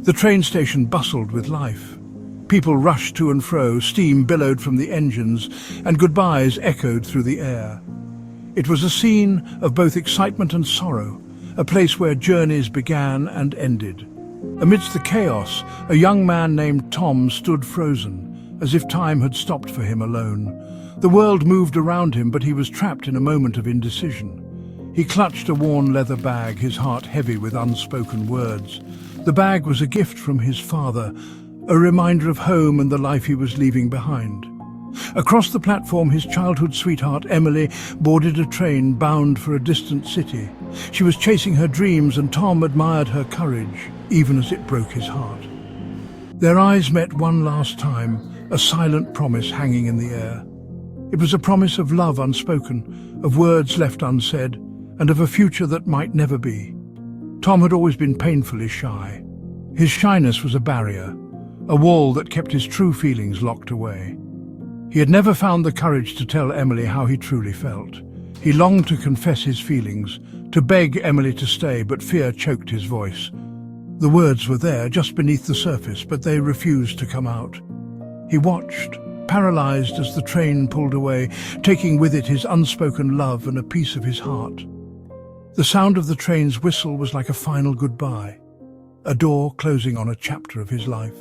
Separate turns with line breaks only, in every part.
The train station bustled with life. People rushed to and fro, steam billowed from the engines, and goodbyes echoed through the air. It was a scene of both excitement and sorrow, a place where journeys began and ended. Amidst the chaos, a young man named Tom stood frozen, as if time had stopped for him alone. The world moved around him, but he was trapped in a moment of indecision. He clutched a worn leather bag, his heart heavy with unspoken words. The bag was a gift from his father, a reminder of home and the life he was leaving behind. Across the platform, his childhood sweetheart, Emily, boarded a train bound for a distant city. She was chasing her dreams, and Tom admired her courage, even as it broke his heart. Their eyes met one last time, a silent promise hanging in the air. It was a promise of love unspoken, of words left unsaid, and of a future that might never be. Tom had always been painfully shy. His shyness was a barrier, a wall that kept his true feelings locked away. He had never found the courage to tell Emily how he truly felt. He longed to confess his feelings, to beg Emily to stay, but fear choked his voice. The words were there, just beneath the surface, but they refused to come out. He watched, paralyzed as the train pulled away, taking with it his unspoken love and a piece of his heart. The sound of the train's whistle was like a final goodbye, a door closing on a chapter of his life.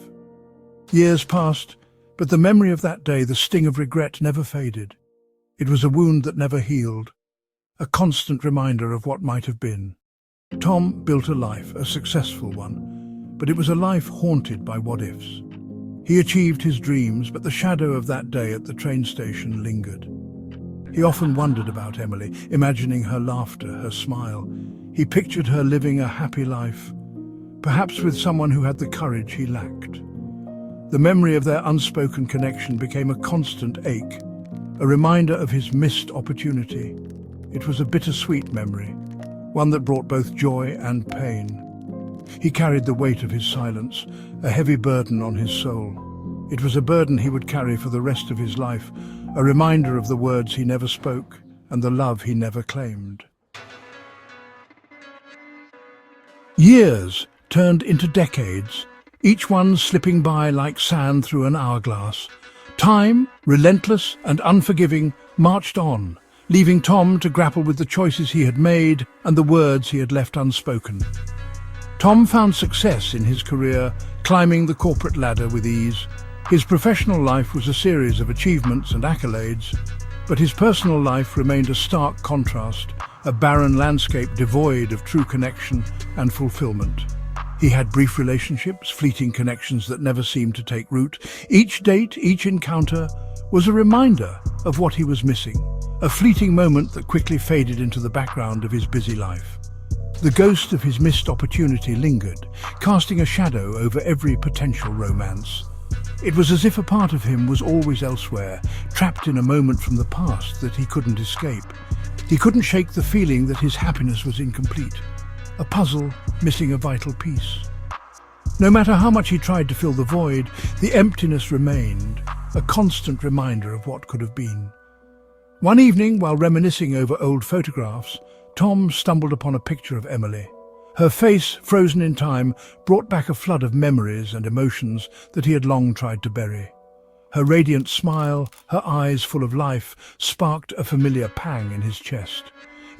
Years passed, but the memory of that day, the sting of regret, never faded. It was a wound that never healed, a constant reminder of what might have been. Tom built a life, a successful one, but it was a life haunted by what-ifs. He achieved his dreams, but the shadow of that day at the train station lingered. He often wondered about Emily, imagining her laughter, her smile. He pictured her living a happy life, perhaps with someone who had the courage he lacked. The memory of their unspoken connection became a constant ache, a reminder of his missed opportunity. It was a bittersweet memory, one that brought both joy and pain. He carried the weight of his silence, a heavy burden on his soul. It was a burden he would carry for the rest of his life, a reminder of the words he never spoke and the love he never claimed. Years turned into decades, each one slipping by like sand through an hourglass. Time, relentless and unforgiving, marched on, leaving Tom to grapple with the choices he had made and the words he had left unspoken. Tom found success in his career, climbing the corporate ladder with ease. His professional life was a series of achievements and accolades, but his personal life remained a stark contrast, a barren landscape devoid of true connection and fulfillment. He had brief relationships, fleeting connections that never seemed to take root. Each date, each encounter, was a reminder of what he was missing, a fleeting moment that quickly faded into the background of his busy life. The ghost of his missed opportunity lingered, casting a shadow over every potential romance. It was as if a part of him was always elsewhere, trapped in a moment from the past that he couldn't escape. He couldn't shake the feeling that his happiness was incomplete, a puzzle missing a vital piece. No matter how much he tried to fill the void, the emptiness remained, a constant reminder of what could have been. One evening, while reminiscing over old photographs, Tom stumbled upon a picture of Emily. Her face, frozen in time, brought back a flood of memories and emotions that he had long tried to bury. Her radiant smile, her eyes full of life, sparked a familiar pang in his chest.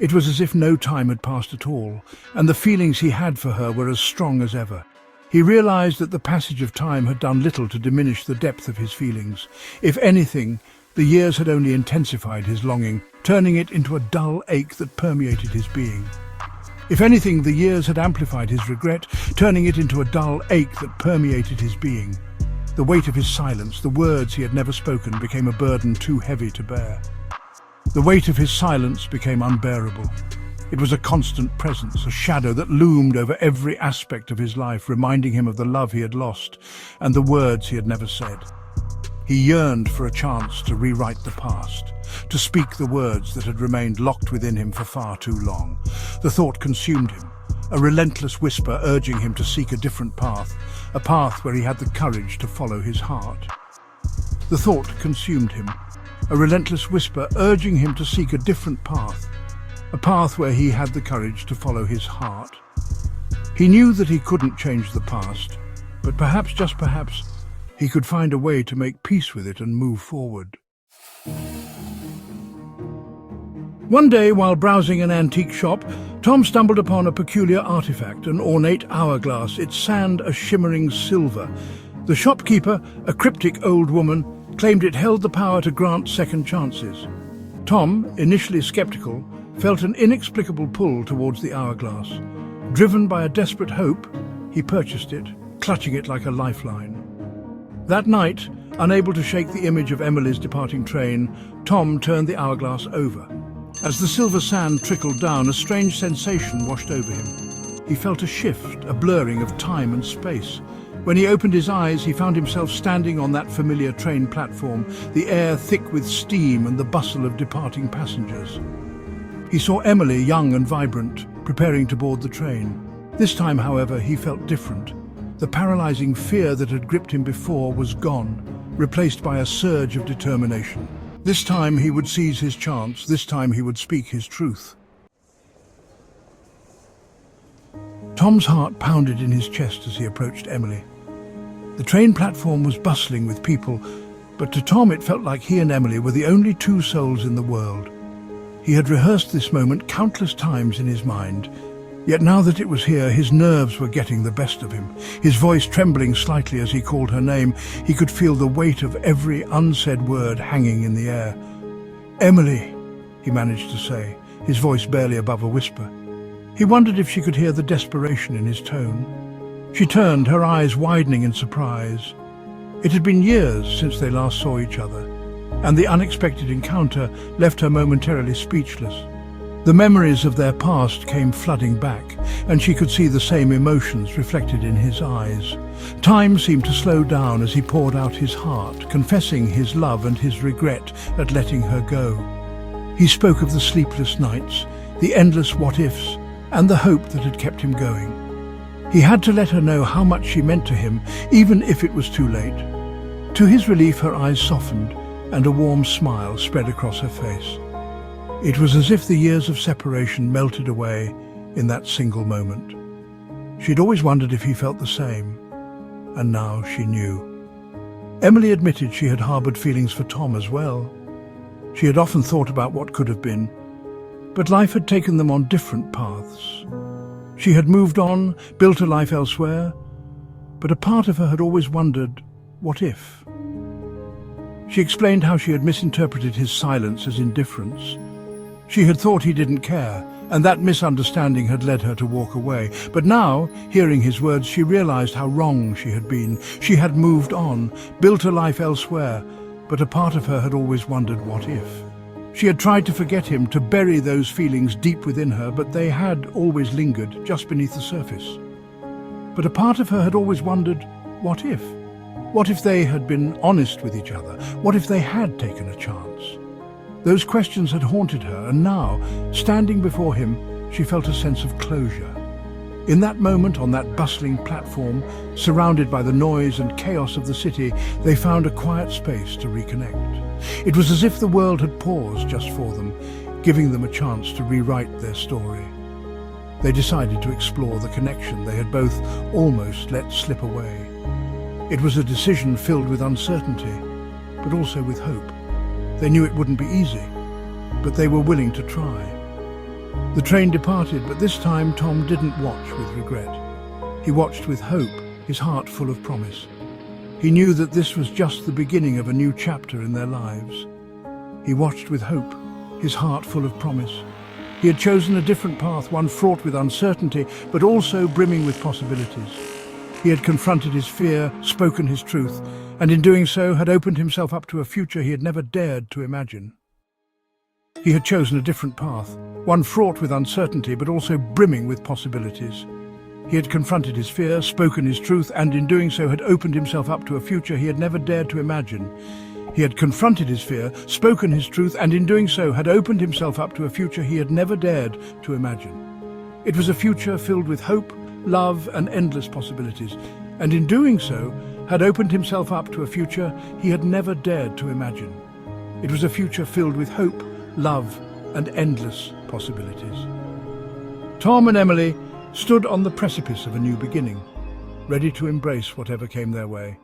It was as if no time had passed at all, and the feelings he had for her were as strong as ever. He realized that the passage of time had done little to diminish the depth of his feelings. If anything, the years had only intensified his longing, turning it into a dull ache that permeated his being. If anything, the years had amplified his regret, turning it into a dull ache that permeated his being. The weight of his silence, the words he had never spoken, became a burden too heavy to bear. The weight of his silence became unbearable. It was a constant presence, a shadow that loomed over every aspect of his life, reminding him of the love he had lost and the words he had never said. He yearned for a chance to rewrite the past, to speak the words that had remained locked within him for far too long. The thought consumed him, a relentless whisper urging him to seek a different path, a path where he had the courage to follow his heart. The thought consumed him, a relentless whisper urging him to seek a different path, a path where he had the courage to follow his heart. He knew that he couldn't change the past, but perhaps, just perhaps, he could find a way to make peace with it and move forward. One day, while browsing an antique shop, Tom stumbled upon a peculiar artifact, an ornate hourglass, its sand a shimmering silver. The shopkeeper, a cryptic old woman, claimed it held the power to grant second chances. Tom, initially skeptical, felt an inexplicable pull towards the hourglass. Driven by a desperate hope, he purchased it, clutching it like a lifeline. That night, unable to shake the image of Emily's departing train, Tom turned the hourglass over. As the silver sand trickled down, a strange sensation washed over him. He felt a shift, a blurring of time and space. When he opened his eyes, he found himself standing on that familiar train platform, the air thick with steam and the bustle of departing passengers. He saw Emily, young and vibrant, preparing to board the train. This time, however, he felt different. The paralyzing fear that had gripped him before was gone, replaced by a surge of determination. This time he would seize his chance, this time he would speak his truth. Tom's heart pounded in his chest as he approached Emily. The train platform was bustling with people, but to Tom it felt like he and Emily were the only two souls in the world. He had rehearsed this moment countless times in his mind, yet now that it was here, his nerves were getting the best of him. His voice trembling slightly as he called her name, he could feel the weight of every unsaid word hanging in the air. "Emily," he managed to say, his voice barely above a whisper. He wondered if she could hear the desperation in his tone. She turned, her eyes widening in surprise. It had been years since they last saw each other, and the unexpected encounter left her momentarily speechless. The memories of their past came flooding back, and she could see the same emotions reflected in his eyes. Time seemed to slow down as he poured out his heart, confessing his love and his regret at letting her go. He spoke of the sleepless nights, the endless what-ifs, and the hope that had kept him going. He had to let her know how much she meant to him, even if it was too late. To his relief, her eyes softened, and a warm smile spread across her face. It was as if the years of separation melted away in that single moment. She'd always wondered if he felt the same, and now she knew. Emily admitted she had harbored feelings for Tom as well. She had often thought about what could have been, but life had taken them on different paths. She had moved on, built a life elsewhere, but a part of her had always wondered, what if? She explained how she had misinterpreted his silence as indifference. She had thought he didn't care, and that misunderstanding had led her to walk away. But now, hearing his words, she realized how wrong she had been. She had moved on, built a life elsewhere, but a part of her had always wondered what if. She had tried to forget him, to bury those feelings deep within her, but they had always lingered just beneath the surface. But a part of her had always wondered, what if? What if they had been honest with each other? What if they had taken a chance? Those questions had haunted her, and now, standing before him, she felt a sense of closure. In that moment, on that bustling platform, surrounded by the noise and chaos of the city, they found a quiet space to reconnect. It was as if the world had paused just for them, giving them a chance to rewrite their story. They decided to explore the connection they had both almost let slip away. It was a decision filled with uncertainty, but also with hope. They knew it wouldn't be easy, but they were willing to try. The train departed, but this time Tom didn't watch with regret. He watched with hope, his heart full of promise. He knew that this was just the beginning of a new chapter in their lives. He watched with hope, his heart full of promise. He had chosen a different path, one fraught with uncertainty, but also brimming with possibilities. He had confronted his fear, spoken his truth, and in doing so had opened himself up to a future he had never dared to imagine. He had chosen a different path, one fraught with uncertainty, but also brimming with possibilities. He had confronted his fear, spoken his truth, and in doing so had opened himself up to a future he had never dared to imagine. He had confronted his fear, spoken his truth, and in doing so had opened himself up to a future he had never dared to imagine. It was a future filled with hope, love, and endless possibilities, and in doing so had opened himself up to a future he had never dared to imagine. It was a future filled with hope, love, and endless possibilities. Tom and Emily stood on the precipice of a new beginning. ready to embrace whatever came their way.